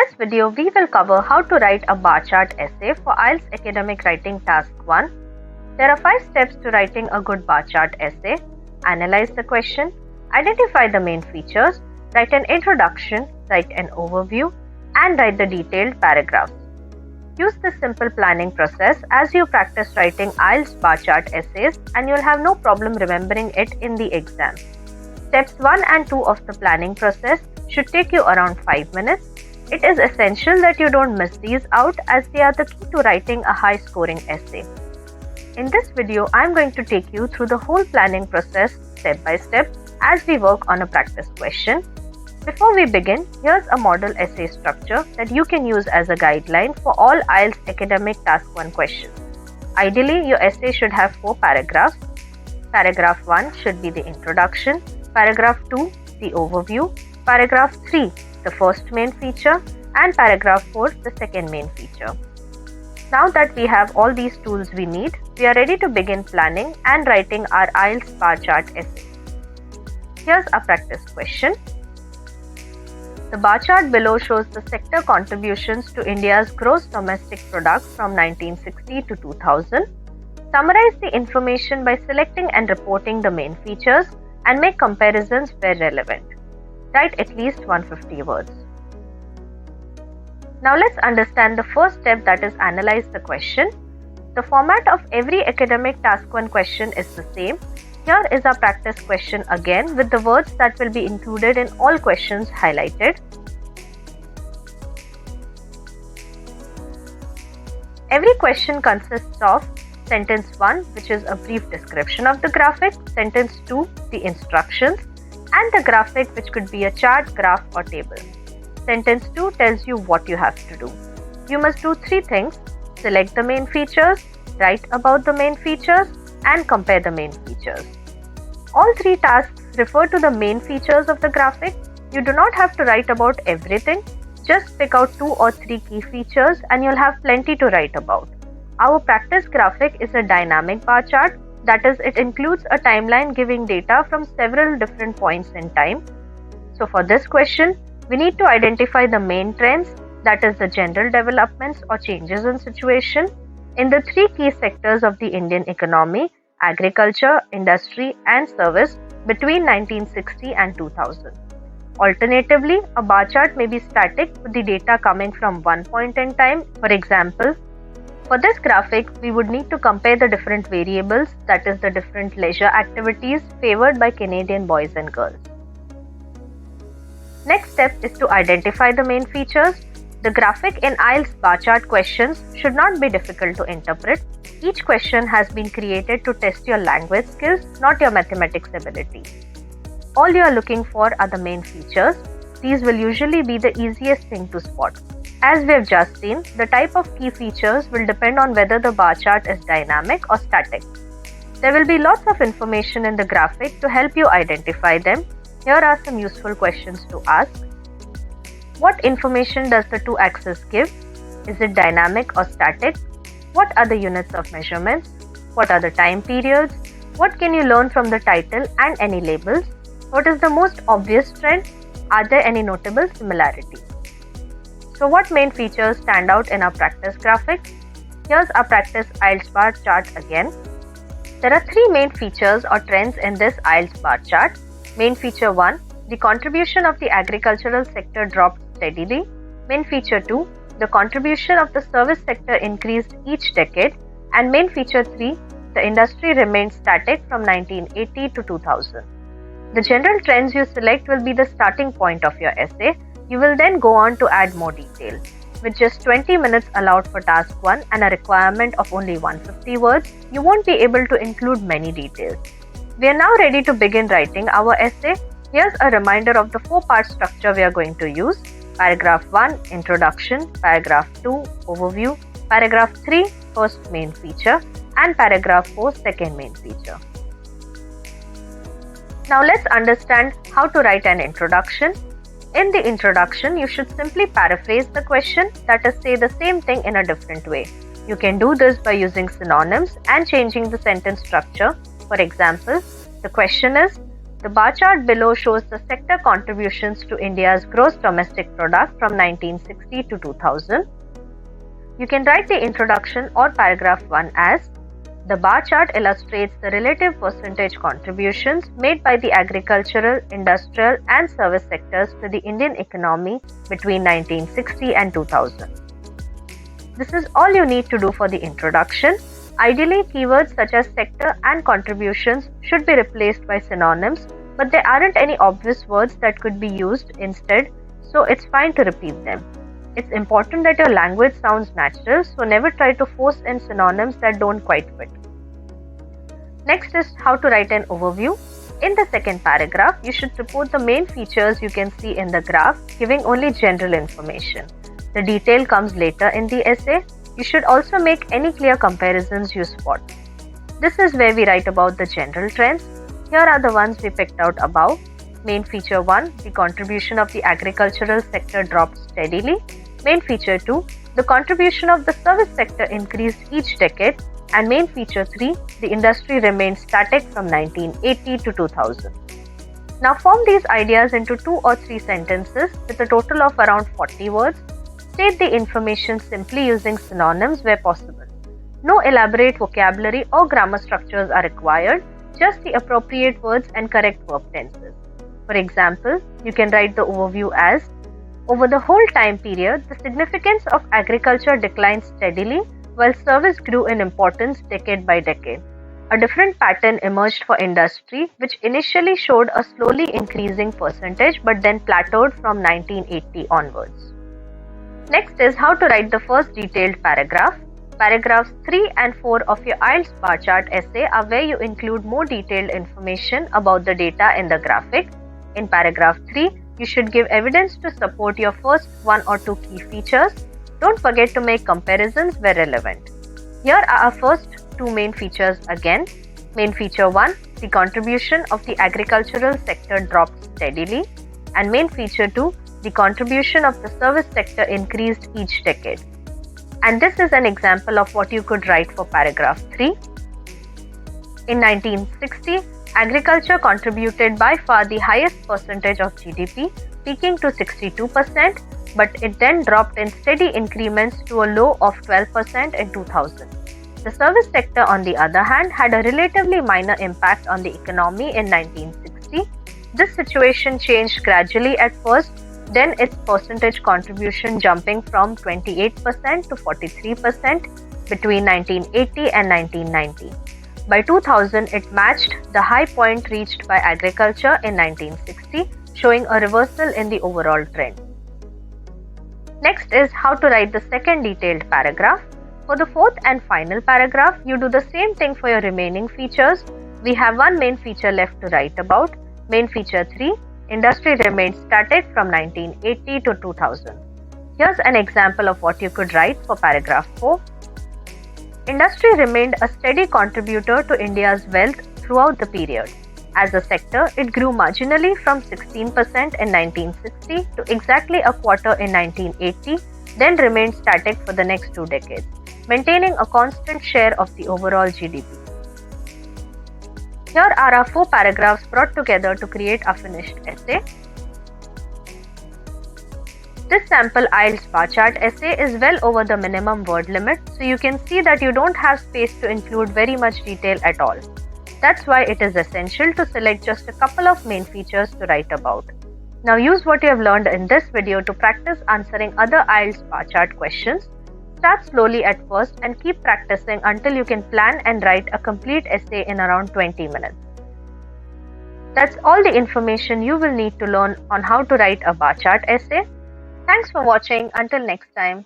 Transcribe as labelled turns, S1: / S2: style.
S1: this video, we will cover how to write a bar chart essay for IELTS Academic Writing Task 1. There are 5 steps to writing a good bar chart essay. Analyze the question, identify the main features, write an introduction, write an overview, and write the detailed paragraphs. Use this simple planning process as you practice writing IELTS bar chart essays, and you'll have no problem remembering it in the exam. Steps 1 and 2 of the planning process should take you around 5 minutes. It is essential that you don't miss these out as they are the key to writing a high scoring essay. In this video, I am going to take you through the whole planning process step by step as we work on a practice question. Before we begin, here's a model essay structure that you can use as a guideline for all IELTS Academic Task 1 questions. Ideally, your essay should have 4 paragraphs. Paragraph 1 should be the introduction, paragraph 2 the overview, paragraph 3 the first main feature, and paragraph 4 the second main feature. Now that we have all these tools we need, we are ready to begin planning and writing our IELTS bar chart essay. Here's a practice question. The bar chart below shows the sector contributions to India's gross domestic product from 1960 to 2000. Summarize the information by selecting and reporting the main features and make comparisons where relevant. Write at least 150 words. Now let's understand the first step, that is analyze the question. The format of every academic task 1 question is the same. Here is our practice question again with the words that will be included in all questions highlighted. Every question consists of sentence 1, which is a brief description of the graphic, sentence 2, the instructions, and the graphic, which could be a chart, graph, or table. Sentence 2 tells you what you have to do. You must do 3 things: select the main features, write about the main features, and compare the main features. All 3 tasks refer to the main features of the graphic. You do not have to write about everything. Just pick out 2 or 3 key features and you'll have plenty to write about. Our practice graphic is a dynamic bar chart. That is, it includes a timeline giving data from several different points in time. So for this question, we need to identify the main trends, that is the general developments or changes in situation, in the 3 key sectors of the Indian economy: agriculture, industry, and service between 1960 and 2000. Alternatively, a bar chart may be static with the data coming from one point in time. For example, for this graphic, we would need to compare the different variables, that is the different leisure activities favored by Canadian boys and girls. Next step is to identify the main features. The graphic in IELTS bar chart questions should not be difficult to interpret. Each question has been created to test your language skills, not your mathematics ability. All you are looking for are the main features. These will usually be the easiest thing to spot. As we have just seen, the type of key features will depend on whether the bar chart is dynamic or static. There will be lots of information in the graphic to help you identify them. Here are some useful questions to ask. What information does the 2 axes give? Is it dynamic or static? What are the units of measurements? What are the time periods? What can you learn from the title and any labels? What is the most obvious trend? Are there any notable similarities? So what main features stand out in our practice graphic? Here's our practice IELTS bar chart again. There are 3 main features or trends in this IELTS bar chart. Main feature 1, the contribution of the agricultural sector dropped steadily. Main feature 2, the contribution of the service sector increased each decade. And main feature 3, the industry remained static from 1980 to 2000. The general trends you select will be the starting point of your essay. You will then go on to add more detail. With just 20 minutes allowed for task 1 and a requirement of only 150 words, you won't be able to include many details. We are now ready to begin writing our essay. Here's a reminder of the 4-part structure we are going to use. Paragraph 1, introduction, paragraph 2, overview, paragraph 3, first main feature, and paragraph 4, second main feature. Now let's understand how to write an introduction. In the introduction, you should simply paraphrase the question, that is, say the same thing in a different way. You can do this by using synonyms and changing the sentence structure. For example, the question is, The bar chart below shows the sector contributions to India's gross domestic product from 1960 to 2000. You can write the introduction or paragraph 1 as, the bar chart illustrates the relative percentage contributions made by the agricultural, industrial and service sectors to the Indian economy between 1960 and 2000. This is all you need to do for the introduction. Ideally, keywords such as sector and contributions should be replaced by synonyms, but there aren't any obvious words that could be used instead, so it's fine to repeat them. It's important that your language sounds natural, so never try to force in synonyms that don't quite fit. Next is how to write an overview. In the second paragraph, you should report the main features you can see in the graph, giving only general information. The detail comes later in the essay. You should also make any clear comparisons you spot. This is where we write about the general trends. Here are the ones we picked out above. Main feature 1, the contribution of the agricultural sector dropped steadily. Main feature 2, the contribution of the service sector increased each decade. And main feature 3, the industry remained static from 1980 to 2000. Now form these ideas into 2 or 3 sentences with a total of around 40 words. State the information simply using synonyms where possible. No elaborate vocabulary or grammar structures are required, just the appropriate words and correct verb tenses. For example, you can write the overview as, over the whole time period, the significance of agriculture declined steadily while service grew in importance decade by decade. A different pattern emerged for industry, which initially showed a slowly increasing percentage but then plateaued from 1980 onwards. Next is how to write the first detailed paragraph. Paragraphs 3 and 4 of your IELTS bar chart essay are where you include more detailed information about the data in the graphic. In paragraph 3, you should give evidence to support your first 1 or 2 key features. Don't forget to make comparisons where relevant. Here are our first 2 main features again. Main feature 1, the contribution of the agricultural sector dropped steadily. And main feature 2, the contribution of the service sector increased each decade. And this is an example of what you could write for paragraph 3. In 1960, agriculture contributed by far the highest percentage of GDP, peaking to 62%, but it then dropped in steady increments to a low of 12% in 2000. The service sector, on the other hand, had a relatively minor impact on the economy in 1960. This situation changed gradually at first, then its percentage contribution jumping from 28% to 43% between 1980 and 1990. By 2000, it matched the high point reached by agriculture in 1960, showing a reversal in the overall trend. Next is how to write the second detailed paragraph. For the fourth and final paragraph, you do the same thing for your remaining features. We have one main feature left to write about. Main feature 3, industry remained static from 1980 to 2000. Here's an example of what you could write for paragraph 4. Industry remained a steady contributor to India's wealth throughout the period. As a sector, it grew marginally from 16% in 1960 to exactly a quarter in 1980, then remained static for the next 2 decades, maintaining a constant share of the overall GDP. Here are our 4 paragraphs brought together to create a finished essay. This sample IELTS bar chart essay is well over the minimum word limit, so you can see that you don't have space to include very much detail at all. That's why it is essential to select just a couple of main features to write about. Now use what you have learned in this video to practice answering other IELTS bar chart questions. Start slowly at first and keep practicing until you can plan and write a complete essay in around 20 minutes. That's all the information you will need to learn on how to write a bar chart essay. Thanks for watching. Until next time.